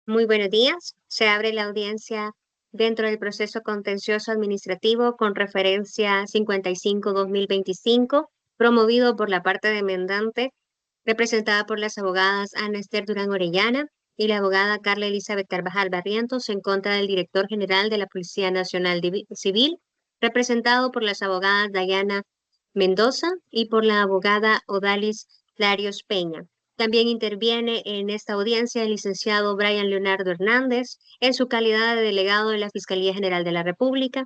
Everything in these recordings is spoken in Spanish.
Muy buenos días. Se abre la audiencia dentro del proceso contencioso administrativo con referencia 55-2025, promovido por la parte demandante, representada por las abogadas Ana Esther Durán Orellana y la abogada Carla Elizabeth Carvajal Barrientos, en contra del director general de la Policía Nacional Civil, representado por las abogadas Dayana Mendoza y por la abogada Odalis Larios Peña. También interviene en esta audiencia el licenciado Brian Leonardo Hernández en su calidad de delegado de la Fiscalía General de la República.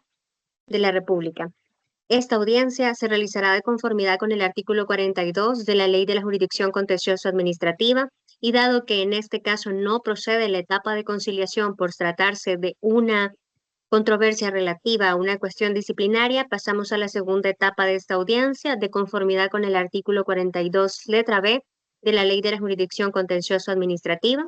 Esta audiencia se realizará de conformidad con el artículo 42 de la Ley de la Jurisdicción Contencioso Administrativa, y dado que en este caso no procede la etapa de conciliación por tratarse de una controversia relativa a una cuestión disciplinaria, pasamos a la segunda etapa de esta audiencia, de conformidad con el artículo 42, letra B, de la Ley de la Jurisdicción Contencioso Administrativa,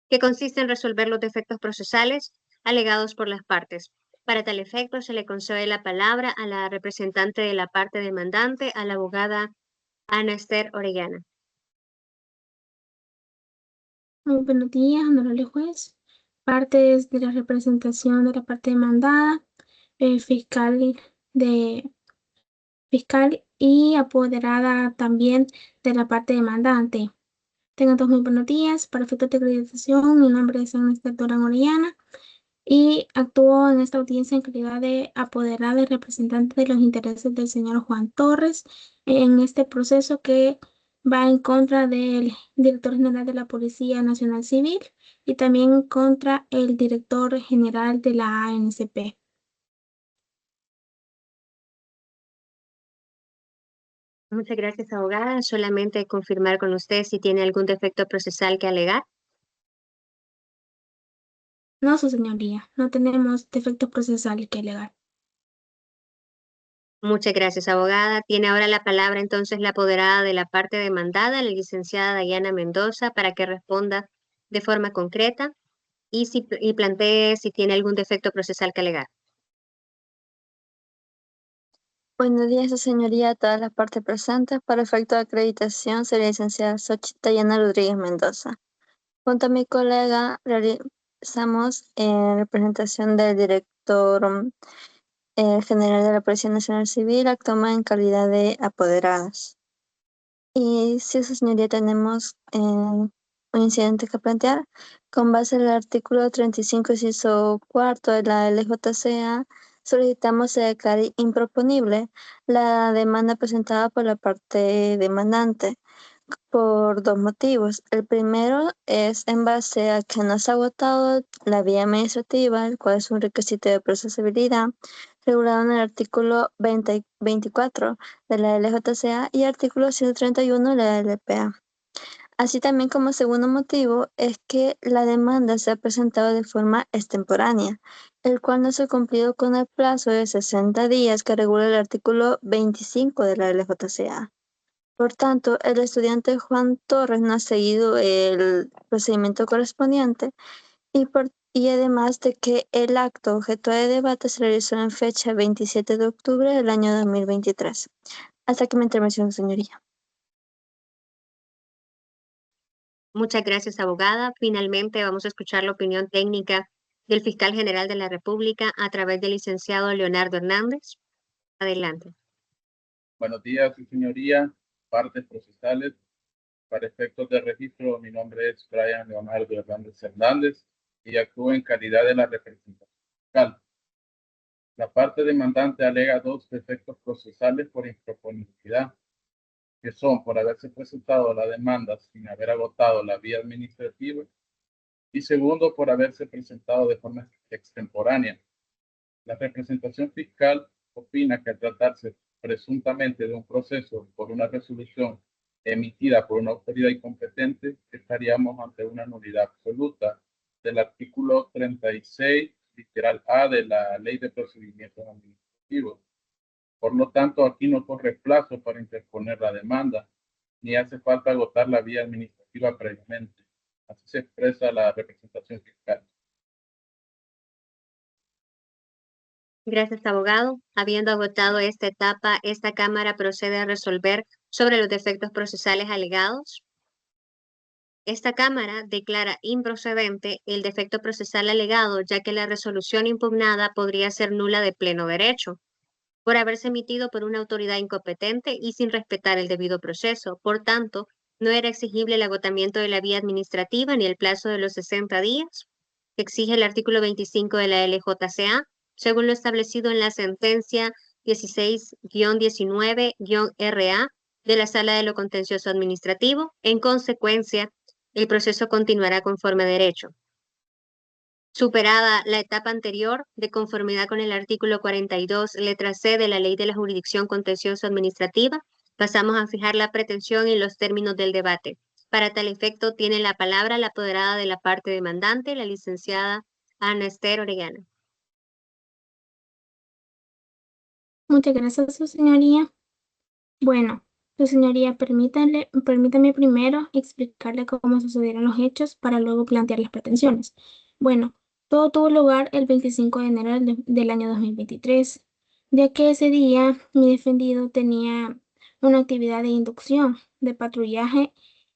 que consiste en resolver los defectos procesales alegados por las partes. Para tal efecto, se le concede la palabra a la representante de la parte demandante, a la abogada Ana Esther Orellana. Muy buenos días, honorable juez. Partes de la representación de la parte demandada, fiscal y apoderada también de la parte demandante. Tengan todos muy buenos días. Para efectos de acreditación, mi nombre es Ana Esther Durán Orellana y actúo en esta audiencia en calidad de apoderada y representante de los intereses del señor Juan Torres en este proceso que va en contra del director general de la Policía Nacional Civil y también contra el director general de la ANCP. Muchas gracias, abogada. Solamente confirmar con usted si tiene algún defecto procesal que alegar. No, su señoría, no tenemos defectos procesales que alegar. Muchas gracias, abogada. Tiene ahora la palabra entonces la apoderada de la parte demandada, la licenciada Dayana Mendoza, para que responda de forma concreta y plantee si tiene algún defecto procesal que alegar. Buenos días, su señoría, a todas las partes presentes. Para efecto de acreditación, sería licenciada Xochitl Dayana Rodríguez Mendoza. Junto a mi colega, realizamos representación del director general de la Policía Nacional Civil, actuamos en calidad de apoderadas. Y si, su señoría, tenemos un incidente que plantear, con base en el artículo 35, inciso cuarto de la LJCA, solicitamos se declare improponible la demanda presentada por la parte demandante por dos motivos. El primero es en base a que no se ha agotado la vía administrativa, el cual es un requisito de procesabilidad regulado en el artículo 24 de la LJCA y artículo 131 de la LPA. Así también, como segundo motivo, es que la demanda se ha presentado de forma extemporánea, el cual no se ha cumplido con el plazo de 60 días que regula el artículo 25 de la LJCA. Por tanto, el estudiante Juan Torres no ha seguido el procedimiento correspondiente y además de que el acto objeto de debate se realizó en fecha 27 de octubre del año 2023. Hasta aquí mi intervención, señoría. Muchas gracias, abogada. Finalmente vamos a escuchar la opinión técnica del fiscal general de la República a través del licenciado Leonardo Hernández. Adelante. Buenos días, su señoría. Partes procesales. Para efectos de registro, mi nombre es Brian Leonardo Hernández y actúo en calidad de la representación fiscal. La parte demandante alega dos defectos procesales por improponibilidad, que son por haberse presentado la demanda sin haber agotado la vía administrativa y segundo, por haberse presentado de forma extemporánea. La representación fiscal opina que al tratarse presuntamente de un proceso por una resolución emitida por una autoridad incompetente, estaríamos ante una nulidad absoluta del artículo 36, literal A de la Ley de Procedimientos Administrativos. Por lo tanto, aquí no corre plazo para interponer la demanda, ni hace falta agotar la vía administrativa previamente. Así se expresa la representación fiscal. Gracias, abogado. Habiendo agotado esta etapa, esta Cámara procede a resolver sobre los defectos procesales alegados. Esta Cámara declara improcedente el defecto procesal alegado, ya que la resolución impugnada podría ser nula de pleno derecho, por haberse emitido por una autoridad incompetente y sin respetar el debido proceso. Por tanto, no era exigible el agotamiento de la vía administrativa ni el plazo de los 60 días que exige el artículo 25 de la LJCA, según lo establecido en la sentencia 16-19-RA de la Sala de lo Contencioso Administrativo. En consecuencia, el proceso continuará conforme a derecho. Superada la etapa anterior, de conformidad con el artículo 42, letra C de la Ley de la Jurisdicción Contencioso Administrativa, pasamos a fijar la pretensión y los términos del debate. Para tal efecto, tiene la palabra la apoderada de la parte demandante, la licenciada Ana Esther Orellana. Muchas gracias, su señoría. Bueno, su señoría, permítame primero explicarle cómo sucedieron los hechos para luego plantear las pretensiones. Bueno, todo tuvo lugar el 25 de enero del año 2023, ya que ese día mi defendido tenía una actividad de inducción de patrullaje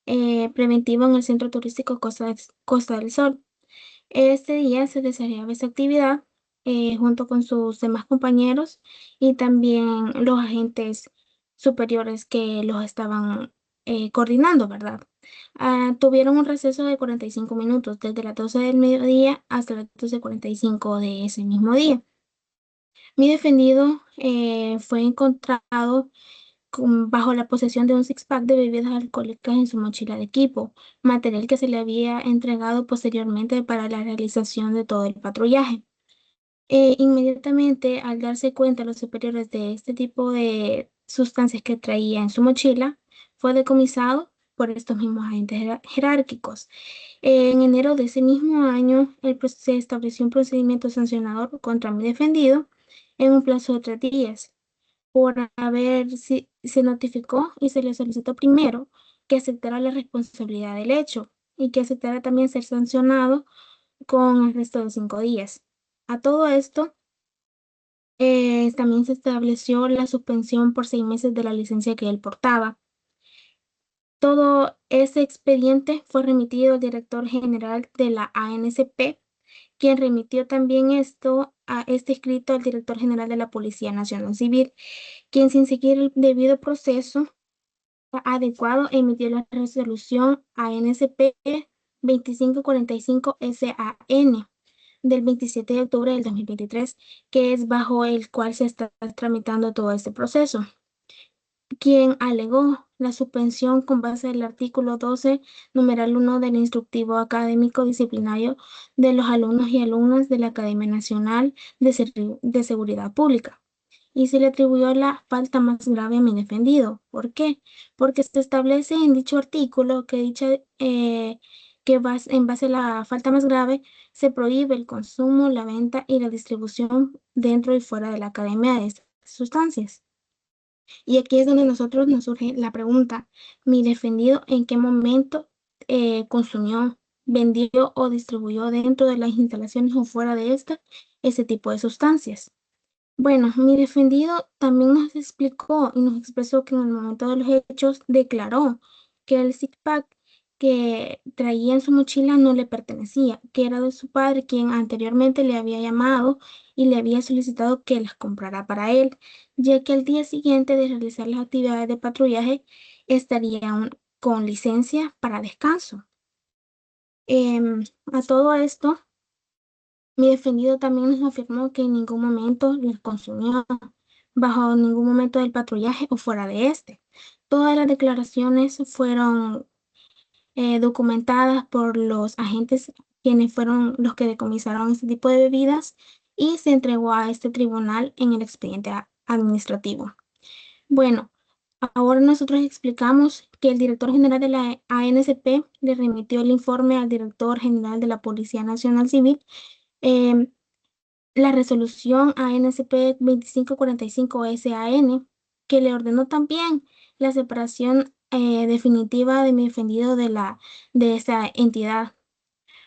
preventivo en el centro turístico Costa del Sol. Este día se desarrollaba esa actividad junto con sus demás compañeros y también los agentes superiores que los estaban coordinando, ¿verdad? Tuvieron un receso de 45 minutos, desde las 12 del mediodía hasta las 12:45 de ese mismo día. Mi defendido fue encontrado bajo la posesión de un six-pack de bebidas alcohólicas en su mochila de equipo, material que se le había entregado posteriormente para la realización de todo el patrullaje. Inmediatamente, al darse cuenta los superiores de este tipo de sustancias que traía en su mochila, fue decomisado por estos mismos agentes jerárquicos. En enero de ese mismo año, se estableció un procedimiento sancionador contra mi defendido en un plazo de 3 días por se notificó y se le solicitó primero que aceptara la responsabilidad del hecho y que aceptara también ser sancionado con arresto de 5 días. A todo esto, también se estableció la suspensión por 6 meses de la licencia que él portaba. Todo ese expediente fue remitido al director general de la ANSP, quien remitió también este escrito al director general de la Policía Nacional Civil, quien, sin seguir el debido proceso adecuado, emitió la resolución ANSP 2545 SAN del 27 de octubre del 2023, que es bajo el cual se está tramitando todo este proceso, quien alegó la suspensión con base del artículo 12, numeral 1 del instructivo académico disciplinario de los alumnos y alumnas de la Academia Nacional de Seguridad Pública, y se le atribuyó la falta más grave a mi defendido. ¿Por qué? Porque se establece en dicho artículo que en base a la falta más grave se prohíbe el consumo, la venta y la distribución dentro y fuera de la academia de estas sustancias. Y aquí es donde nosotros nos surge la pregunta: ¿mi defendido en qué momento consumió, vendió o distribuyó dentro de las instalaciones o fuera de esta ese tipo de sustancias? Bueno, mi defendido también nos explicó y nos expresó que en el momento de los hechos declaró que el six-pack que traía en su mochila no le pertenecía, que era de su padre, quien anteriormente le había llamado y le había solicitado que las comprara para él, ya que al día siguiente de realizar las actividades de patrullaje estaría con licencia para descanso. A todo esto, mi defendido también nos afirmó que en ningún momento las consumió, bajo ningún momento del patrullaje o fuera de este. Todas las declaraciones fueron documentadas por los agentes, quienes fueron los que decomisaron este tipo de bebidas, y se entregó a este tribunal en el expediente administrativo. Bueno, ahora nosotros explicamos que el director general de la ANSP le remitió el informe al director general de la Policía Nacional Civil, la resolución ANSP 2545 SAN, que le ordenó también la separación definitiva de mi defendido de esa entidad.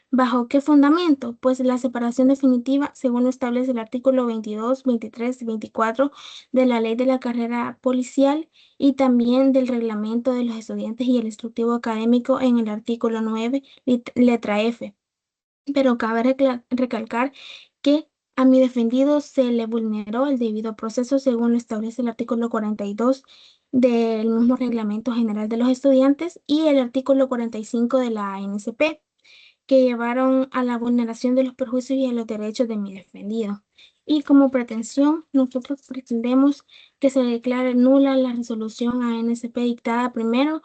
¿Bajo qué fundamento? Pues la separación definitiva, según lo establece el artículo 22, 23 y 24 de la Ley de la Carrera Policial y también del Reglamento de los Estudiantes y el Instructivo Académico en el artículo 9, letra F. Pero cabe recalcar que a mi defendido se le vulneró el debido proceso según lo establece el artículo 42 del mismo Reglamento General de los Estudiantes y el artículo 45 de la ANSP, que llevaron a la vulneración de los perjuicios y a los derechos de mi defendido. Y como pretensión, nosotros pretendemos que se declare nula la resolución ANSP dictada primero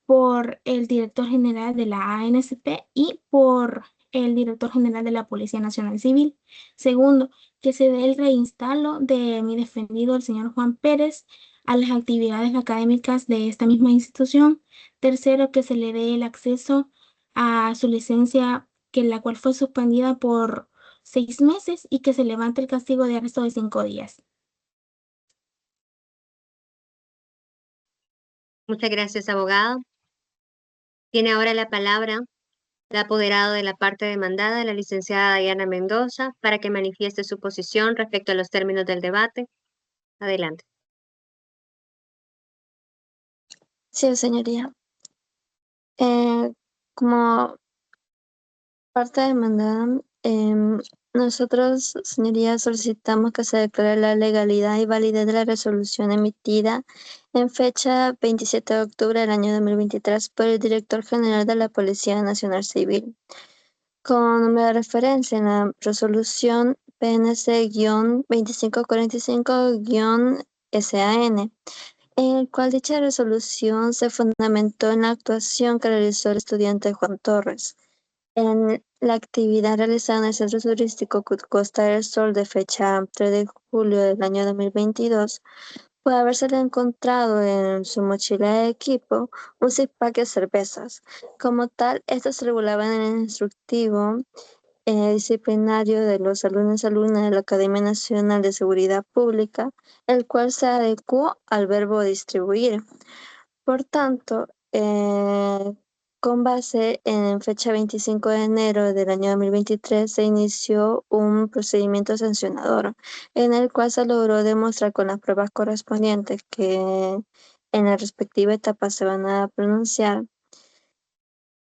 por el director general de la ANSP y por el director general de la Policía Nacional Civil. Segundo, que se dé el reinstalo de mi defendido, el señor Juan Pérez, a las actividades académicas de esta misma institución. Tercero, que se le dé el acceso a su licencia, que la cual fue suspendida por 6 meses y que se levante el castigo de arresto de 5 días. Muchas gracias, abogado. Tiene ahora la palabra el apoderado de la parte demandada, la licenciada Diana Mendoza, para que manifieste su posición respecto a los términos del debate. Adelante. Sí, señoría. Como parte demandada, nosotros, señoría, solicitamos que se declare la legalidad y validez de la resolución emitida en fecha 27 de octubre del año 2023 por el director general de la Policía Nacional Civil, con número de referencia en la resolución PNC-2545-SAN, en el cual dicha resolución se fundamentó en la actuación que realizó el estudiante Juan Torres en la actividad realizada en el Centro Turístico Costa del Sol de fecha 3 de julio del año 2022, puede habérsele encontrado en su mochila de equipo un six-pack de cervezas. Como tal, estas se regulaban en el instructivo disciplinario de los alumnos y alumnas de la Academia Nacional de Seguridad Pública, el cual se adecuó al verbo distribuir. Por tanto, con base en fecha 25 de enero del año 2023 se inició un procedimiento sancionador en el cual se logró demostrar con las pruebas correspondientes que en la respectiva etapa se van a pronunciar.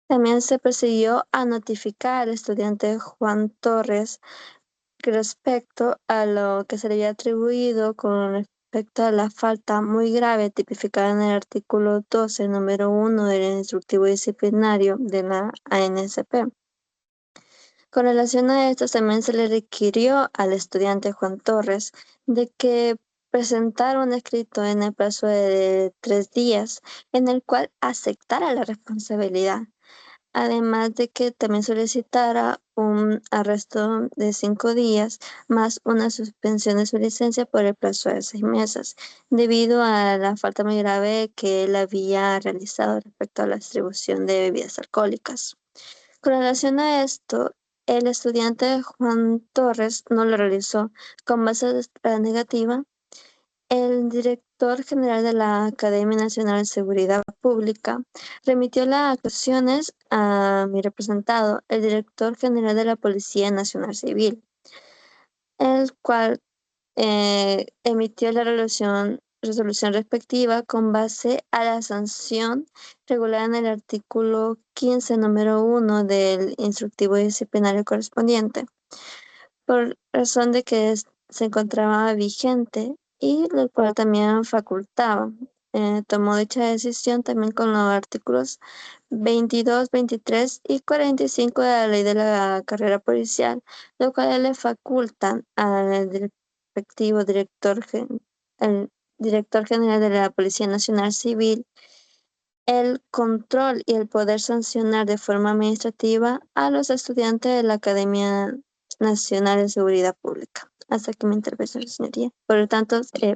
También se procedió a notificar al estudiante Juan Torres respecto a lo que se le había atribuido con respecto a la falta muy grave tipificada en el artículo 12, número 1 del instructivo disciplinario de la ANSP. Con relación a esto, también se le requirió al estudiante Juan Torres de que presentara un escrito en el plazo de 3 días en el cual aceptara la responsabilidad. Además de que también solicitara un arresto de 5 días más una suspensión de su licencia por el plazo de 6 meses, debido a la falta muy grave que él había realizado respecto a la distribución de bebidas alcohólicas. Con relación a esto, el estudiante Juan Torres no lo realizó. Con base a la negativa, el director general de la Academia Nacional de Seguridad Pública remitió las acusaciones a mi representado, el director general de la Policía Nacional Civil, el cual emitió la resolución respectiva con base a la sanción regulada en el artículo 15, número 1 del instructivo disciplinario correspondiente, por razón de que se encontraba vigente y lo cual también facultaba. Tomó dicha decisión también con los artículos 22, 23 y 45 de la Ley de la Carrera Policial, lo cual le facultan al respectivo el director general de la Policía Nacional Civil el control y el poder sancionar de forma administrativa a los estudiantes de la Academia Nacional de Seguridad Pública. Hasta aquí mi intervención, señoría. Por lo tanto, se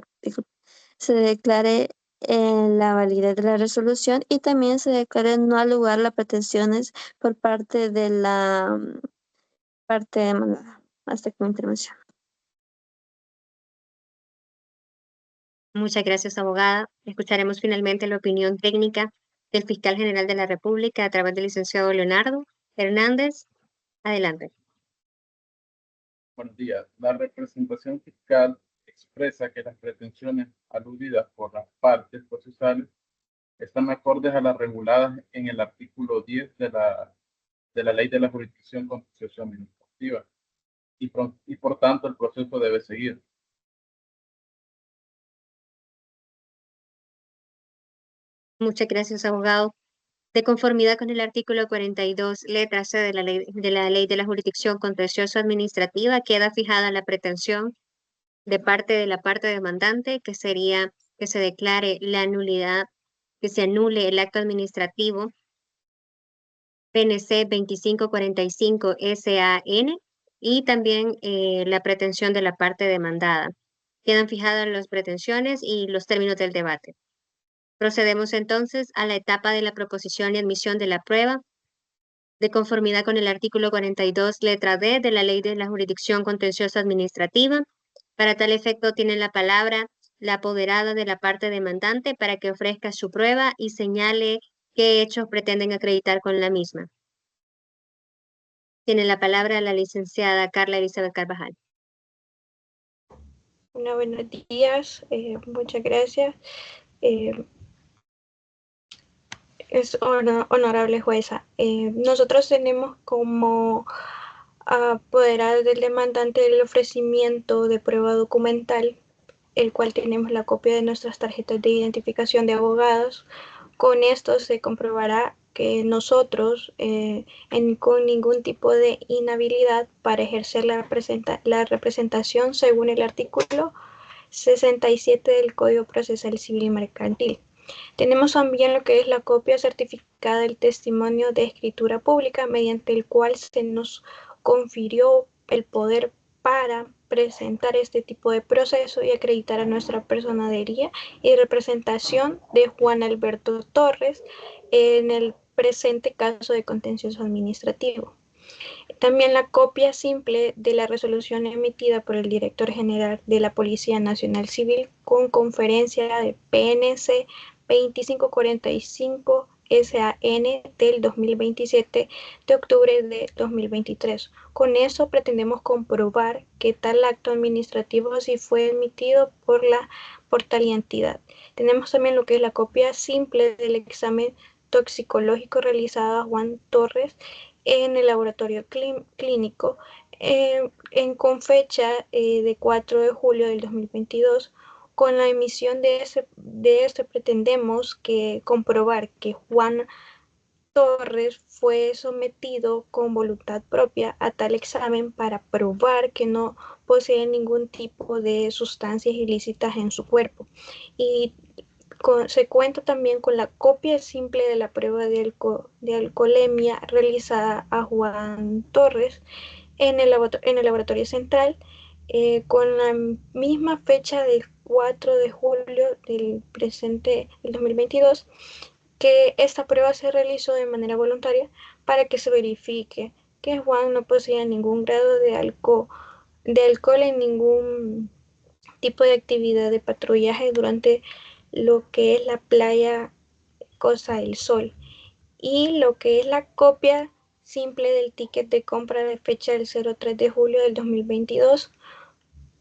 declare la validez de la resolución y también se declare no al lugar las pretensiones por parte de la parte demandada. Hasta aquí mi intervención. Muchas gracias, abogada. Escucharemos finalmente la opinión técnica del fiscal general de la República a través del licenciado Leonardo Hernández. Adelante. Buenos días. La representación fiscal expresa que las pretensiones aludidas por las partes procesales están acordes a las reguladas en el artículo 10 de la Ley de la Jurisdicción Contencioso Administrativa y por tanto el proceso debe seguir. Muchas gracias, abogado. De conformidad con el artículo 42, letra C de la Ley de la Jurisdicción Contencioso Administrativa, queda fijada la pretensión de parte de la parte demandante, que sería que se declare la nulidad, que se anule el acto administrativo PNC 2545 SAN y también la pretensión de la parte demandada. Quedan fijadas las pretensiones y los términos del debate. Procedemos entonces a la etapa de la proposición y admisión de la prueba. De conformidad con el artículo 42, letra D de la Ley de la Jurisdicción Contenciosa Administrativa, para tal efecto tiene la palabra la apoderada de la parte demandante para que ofrezca su prueba y señale qué hechos pretenden acreditar con la misma. Tiene la palabra la licenciada Carla Elizabeth Carvajal. Buenos días, muchas gracias. Es honorable jueza. Nosotros tenemos como apoderado del demandante el ofrecimiento de prueba documental, el cual tenemos la copia de nuestras tarjetas de identificación de abogados. Con esto se comprobará que nosotros, con ningún tipo de inhabilidad para ejercer la representación según el artículo 67 del Código Procesal Civil y Mercantil. Tenemos también lo que es la copia certificada del testimonio de escritura pública, mediante el cual se nos confirió el poder para presentar este tipo de proceso y acreditar a nuestra personería y representación de Juan Alberto Torres en el presente caso de contencioso administrativo. También la copia simple de la resolución emitida por el director general de la Policía Nacional Civil con conferencia de PNC 2545 SAN del 2027 de octubre de 2023. Con eso pretendemos comprobar que tal acto administrativo sí fue emitido por tal entidad. Tenemos también lo que es la copia simple del examen toxicológico realizado a Juan Torres en el laboratorio clínico con fecha de 4 de julio del 2022. Con la emisión de este pretendemos comprobar que Juan Torres fue sometido con voluntad propia a tal examen para probar que no posee ningún tipo de sustancias ilícitas en su cuerpo. Y se cuenta también con la copia simple de la prueba de alcoholemia realizada a Juan Torres en el laboratorio central con la misma fecha del 4 de julio del presente, el 2022, que esta prueba se realizó de manera voluntaria para que se verifique que Juan no poseía ningún grado de alcohol en ningún tipo de actividad de patrullaje durante lo que es la playa Costa del Sol, y lo que es la copia simple del ticket de compra de fecha del 03 de julio del 2022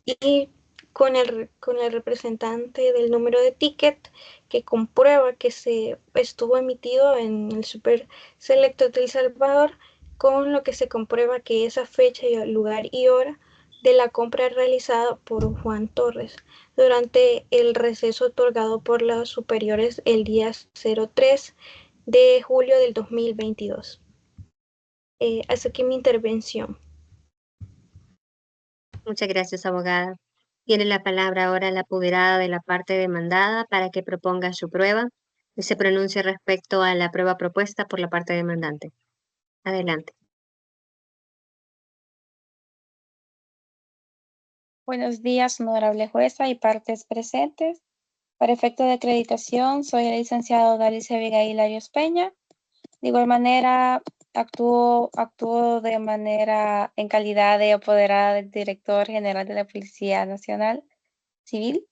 y con el representante del número de ticket que comprueba que se estuvo emitido en el Super Selecto de El Salvador, con lo que se comprueba que esa fecha, lugar y hora de la compra realizada por Juan Torres durante el receso otorgado por los superiores el día 03 de julio del 2022. Hasta aquí mi intervención. Muchas gracias, abogada. Tiene la palabra ahora la apoderada de la parte demandada para que proponga su prueba y se pronuncie respecto a la prueba propuesta por la parte demandante. Adelante. Buenos días, honorable jueza y partes presentes. Para efecto de acreditación, soy el licenciado Dalice Abigail Arias Peña. De igual manera, actúo de manera en calidad de apoderada del director general de la Policía Nacional Civil.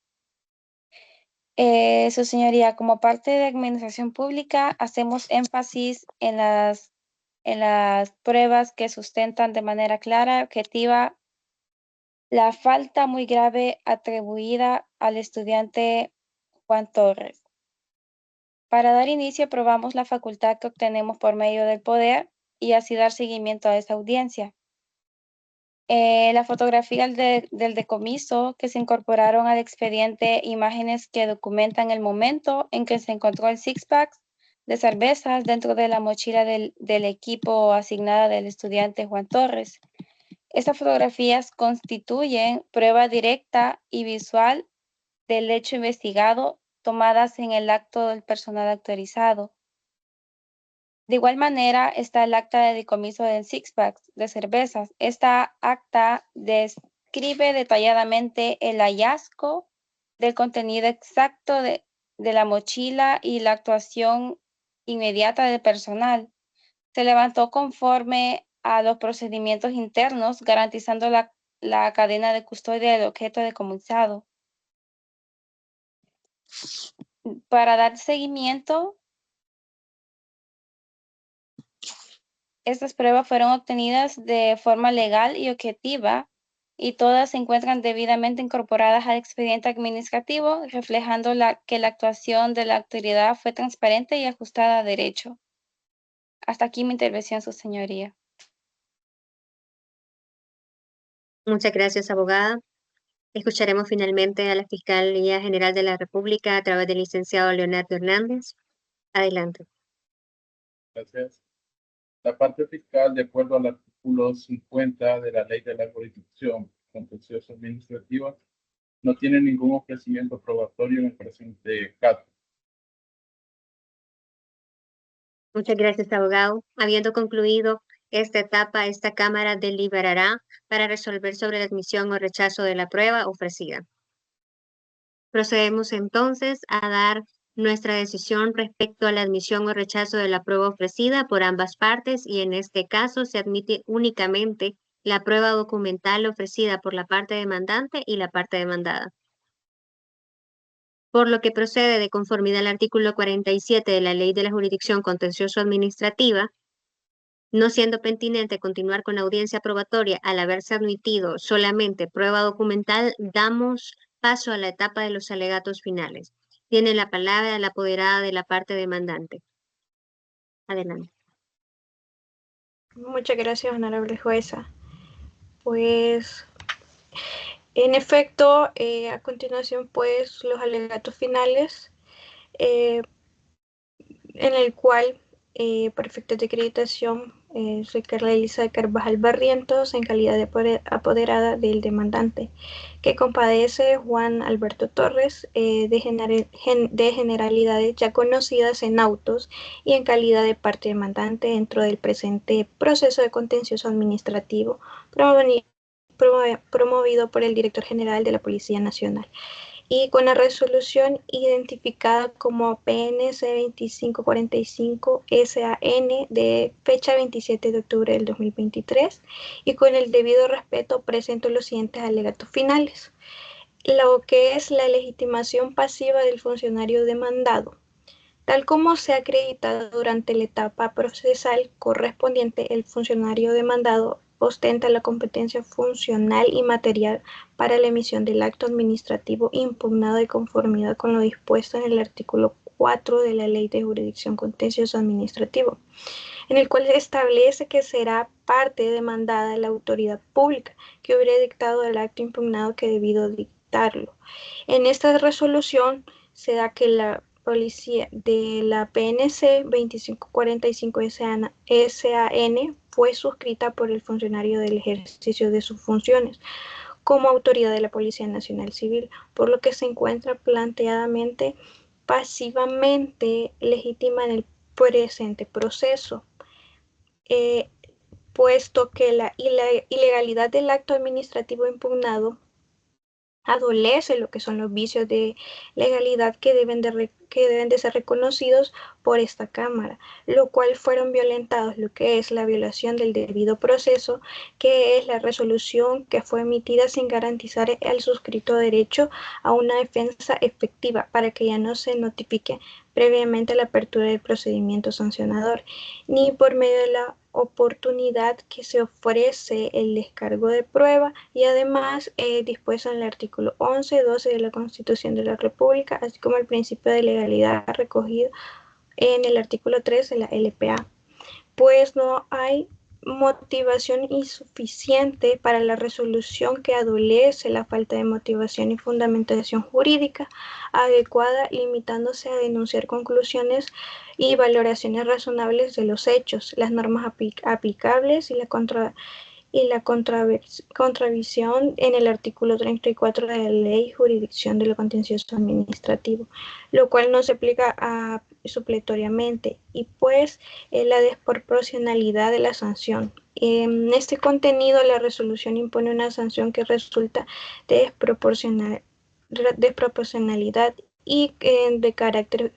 Su señoría, como parte de administración pública, hacemos énfasis en las en las pruebas que sustentan de manera clara y objetiva la falta muy grave atribuida al estudiante Juan Torres. Para dar inicio, probamos la facultad que obtenemos por medio del poder y así dar seguimiento a esa audiencia. La fotografía del decomiso, que se incorporaron al expediente imágenes que documentan el momento en que se encontró el six-pack de cervezas dentro de la mochila del equipo asignada del estudiante Juan Torres. Estas fotografías constituyen prueba directa y visual del hecho investigado tomadas en el acto del personal autorizado. De igual manera está el acta de decomiso del six-pack de cervezas. Esta acta describe detalladamente el hallazgo del contenido exacto de la mochila y la actuación inmediata del personal. Se levantó conforme a los procedimientos internos, garantizando la cadena de custodia del objeto decomisado. Para dar seguimiento, estas pruebas fueron obtenidas de forma legal y objetiva y todas se encuentran debidamente incorporadas al expediente administrativo, reflejando que la actuación de la autoridad fue transparente y ajustada a derecho. Hasta aquí mi intervención, su señoría. Muchas gracias, abogada. Escucharemos finalmente a la Fiscalía General de la República a través del licenciado Leonardo Hernández. Adelante. Gracias. La parte fiscal, de acuerdo al artículo 50 de la Ley de la Jurisdicción Contenciosa Administrativa, no tiene ningún ofrecimiento probatorio en el presente caso. Muchas gracias, abogado. Habiendo concluido esta etapa, esta Cámara deliberará para resolver sobre la admisión o rechazo de la prueba ofrecida. Procedemos entonces a dar nuestra decisión respecto a la admisión o rechazo de la prueba ofrecida por ambas partes y en este caso se admite únicamente la prueba documental ofrecida por la parte demandante y la parte demandada. Por lo que procede de conformidad al artículo 47 de la Ley de la Jurisdicción Contencioso Administrativa, no siendo pertinente continuar con la audiencia probatoria al haberse admitido solamente prueba documental, damos paso a la etapa de los alegatos finales. Tiene la palabra la apoderada de la parte demandante. Adelante. Muchas gracias, honorable jueza. Pues, en efecto, a continuación, pues, los alegatos finales, en el cual, por efectos de acreditación, soy Carla Elisa Carvajal Barrientos, en calidad de apoderada del demandante, que compadece Juan Alberto Torres, de generalidades ya conocidas en autos y en calidad de parte demandante dentro del presente proceso de contencioso administrativo promovido por el Director General de la Policía Nacional y con la resolución identificada como PNC 2545 SAN de fecha 27 de octubre del 2023 y con el debido respeto presento los siguientes alegatos finales. Lo que es la legitimación pasiva del funcionario demandado. Tal como se ha acreditado durante la etapa procesal correspondiente, el funcionario demandado ostenta la competencia funcional y material para la emisión del acto administrativo impugnado de conformidad con lo dispuesto en el artículo 4 de la Ley de Jurisdicción Contencioso Administrativo, en el cual se establece que será parte demandada la autoridad pública que hubiera dictado el acto impugnado que debido dictarlo. En esta resolución se da que la policía de la PNC 2545 SAN fue suscrita por el funcionario del ejercicio de sus funciones como autoridad de la Policía Nacional Civil, por lo que se encuentra planteadamente pasivamente legítima en el presente proceso, puesto que la ilegalidad del acto administrativo impugnado adolece lo que son los vicios de legalidad que deben de ser reconocidos por esta Cámara, lo cual fueron violentados lo que es la violación del debido proceso, que es la resolución que fue emitida sin garantizar al suscrito derecho a una defensa efectiva para que ya no se notifique previamente la apertura del procedimiento sancionador, ni por medio de la oportunidad que se ofrece el descargo de prueba y además dispuesto en el artículo 11, 12 de la Constitución de la República, así como el principio de legalidad recogido en el artículo 3 de la LPA, pues no hay motivación insuficiente para la resolución que adolece la falta de motivación y fundamentación jurídica adecuada, limitándose a denunciar conclusiones y valoraciones razonables de los hechos, las normas aplicables y la contravisión en el artículo 34 de la Ley Jurisdicción de lo Contencioso Administrativo, lo cual no se aplica supletoriamente, y pues la desproporcionalidad de la sanción. En este contenido, la resolución impone una sanción que resulta de desproporcionalidad y de carácter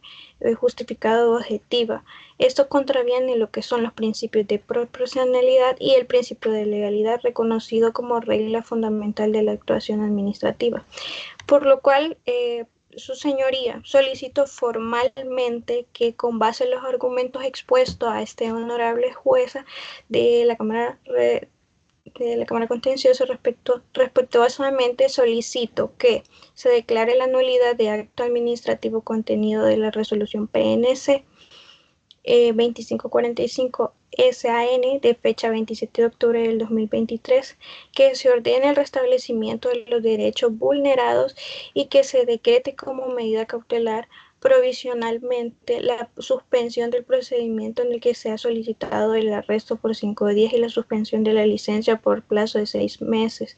justificado o objetiva. Esto contraviene lo que son los principios de proporcionalidad y el principio de legalidad reconocido como regla fundamental de la actuación administrativa. Por lo cual, su señoría, solicito formalmente que con base en los argumentos expuestos a este honorable jueza de la Cámara Contenciosa respetuosamente solicito que se declare la nulidad de acto administrativo contenido de la resolución PNC 2545 SAN de fecha 27 de octubre del 2023, que se ordene el restablecimiento de los derechos vulnerados y que se decrete como medida cautelar provisionalmente la suspensión del procedimiento en el que se ha solicitado el arresto por 5 días y la suspensión de la licencia por plazo de 6 meses,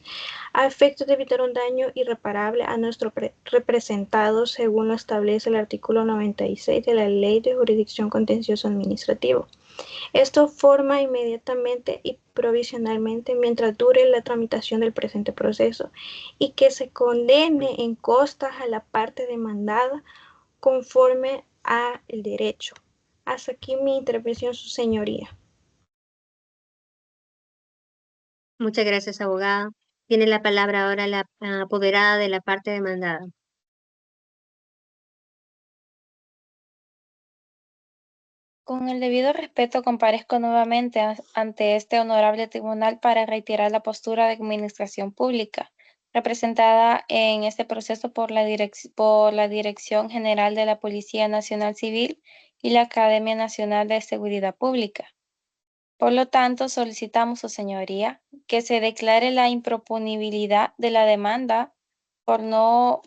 a efectos de evitar un daño irreparable a nuestro representado, según lo establece el artículo 96 de la Ley de Jurisdicción Contencioso Administrativo. Esto forma inmediatamente y provisionalmente mientras dure la tramitación del presente proceso, y que se condene en costas a la parte demandada conforme al derecho. Hasta aquí mi intervención, su señoría. Muchas gracias, abogada. Tiene la palabra ahora la apoderada de la parte demandada. Con el debido respeto, comparezco nuevamente ante este honorable tribunal para reiterar la postura de administración pública, representada en este proceso por la Dirección General de la Policía Nacional Civil y la Academia Nacional de Seguridad Pública. Por lo tanto, solicitamos, su señoría, que se declare la improponibilidad de la demanda por no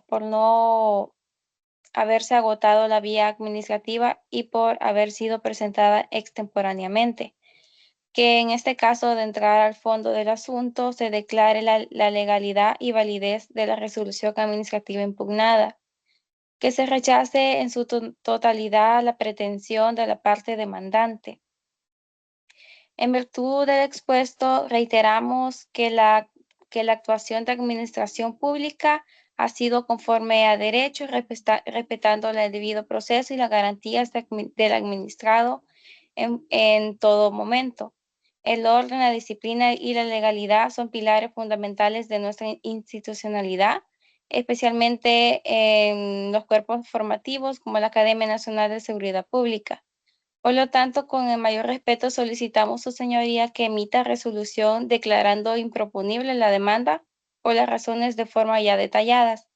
haberse agotado la vía administrativa y por haber sido presentada extemporáneamente. Que en este caso, de entrar al fondo del asunto, se declare la legalidad y validez de la resolución administrativa impugnada. Que se rechace en su totalidad la pretensión de la parte demandante. En virtud del expuesto, reiteramos que la actuación de administración pública ha sido conforme a derecho, respetando el debido proceso y las garantías del administrado en todo momento. El orden, la disciplina y la legalidad son pilares fundamentales de nuestra institucionalidad, especialmente en los cuerpos formativos como la Academia Nacional de Seguridad Pública. Por lo tanto, con el mayor respeto solicitamos, su señoría, que emita resolución declarando improponible la demanda por las razones de forma ya detalladas.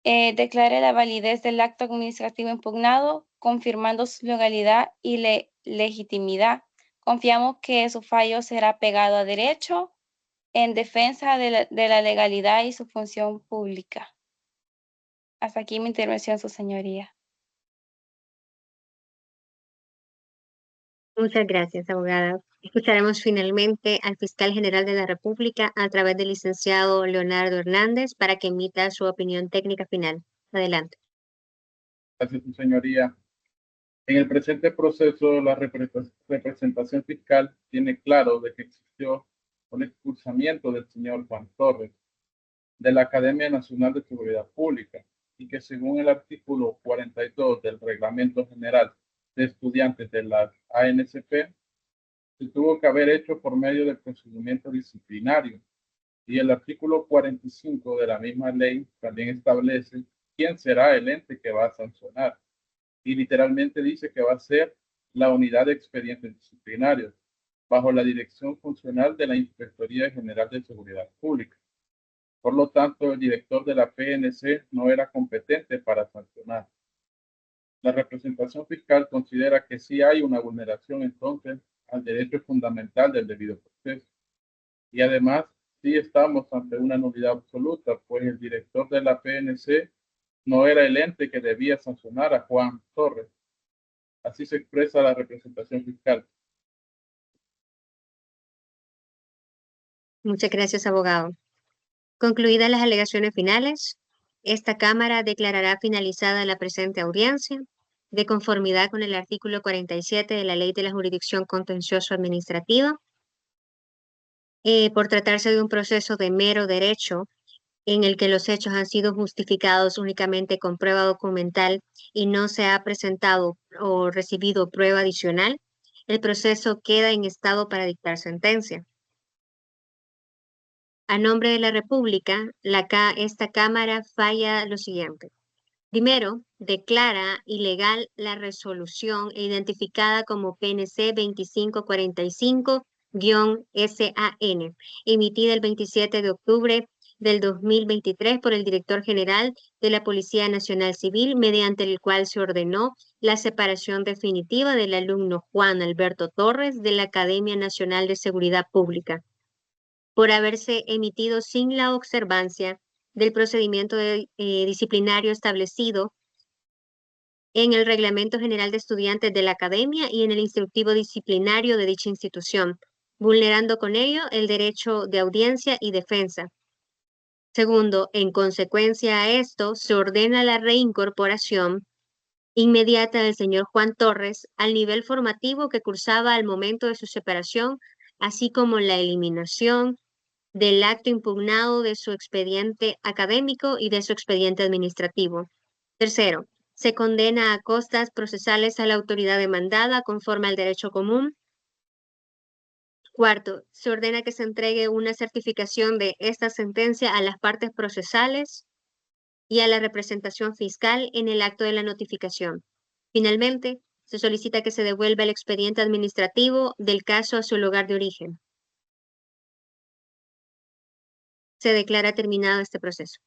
Declare la validez del acto administrativo impugnado, confirmando su legalidad y legitimidad. Confiamos que su fallo será pegado a derecho en defensa de la legalidad y su función pública. Hasta aquí mi intervención, su señoría. Muchas gracias, abogada. Escucharemos finalmente al fiscal general de la República a través del licenciado Leonardo Hernández para que emita su opinión técnica final. Adelante. Gracias, su señoría. En el presente proceso, la representación fiscal tiene claro de que existió un expulsamiento del señor Juan Torres de la Academia Nacional de Seguridad Pública y que, según el artículo 42 del Reglamento General de Estudiantes de la ANSP, se tuvo que haber hecho por medio del procedimiento disciplinario, y el artículo 45 de la misma ley también establece quién será el ente que va a sancionar, y literalmente dice que va a ser la unidad de expedientes disciplinarios. bajo la dirección funcional de la Inspectoría General de Seguridad Pública. Por lo tanto, el director de la PNC no era competente para sancionar. La representación fiscal considera que sí hay una vulneración entonces al derecho fundamental del debido proceso. Y además, sí estamos ante una nulidad absoluta, pues el director de la PNC no era el ente que debía sancionar a Juan Torres. Así se expresa la representación fiscal. Muchas gracias, abogado. Concluidas las alegaciones finales, esta Cámara declarará finalizada la presente audiencia de conformidad con el artículo 47 de la Ley de la Jurisdicción Contencioso Administrativa, por tratarse de un proceso de mero derecho en el que los hechos han sido justificados únicamente con prueba documental y no se ha presentado o recibido prueba adicional, el proceso queda en estado para dictar sentencia. A nombre de la República, esta Cámara falla lo siguiente. Primero, declara ilegal la resolución identificada como PNC 2545-SAN, emitida el 27 de octubre del 2023 por el director general de la Policía Nacional Civil, mediante el cual se ordenó la separación definitiva del alumno Juan Alberto Torres de la Academia Nacional de Seguridad Pública, por haberse emitido sin la observancia del procedimiento disciplinario establecido en el Reglamento General de Estudiantes de la Academia y en el Instructivo Disciplinario de dicha institución, vulnerando con ello el derecho de audiencia y defensa. Segundo, en consecuencia a esto, se ordena la reincorporación inmediata del señor Juan Torres al nivel formativo que cursaba al momento de su separación, así como la eliminación del acto impugnado de su expediente académico y de su expediente administrativo. Tercero, se condena a costas procesales a la autoridad demandada conforme al derecho común. Cuarto, se ordena que se entregue una certificación de esta sentencia a las partes procesales y a la representación fiscal en el acto de la notificación. Finalmente, se solicita que se devuelva el expediente administrativo del caso a su lugar de origen. Se declara terminado este proceso.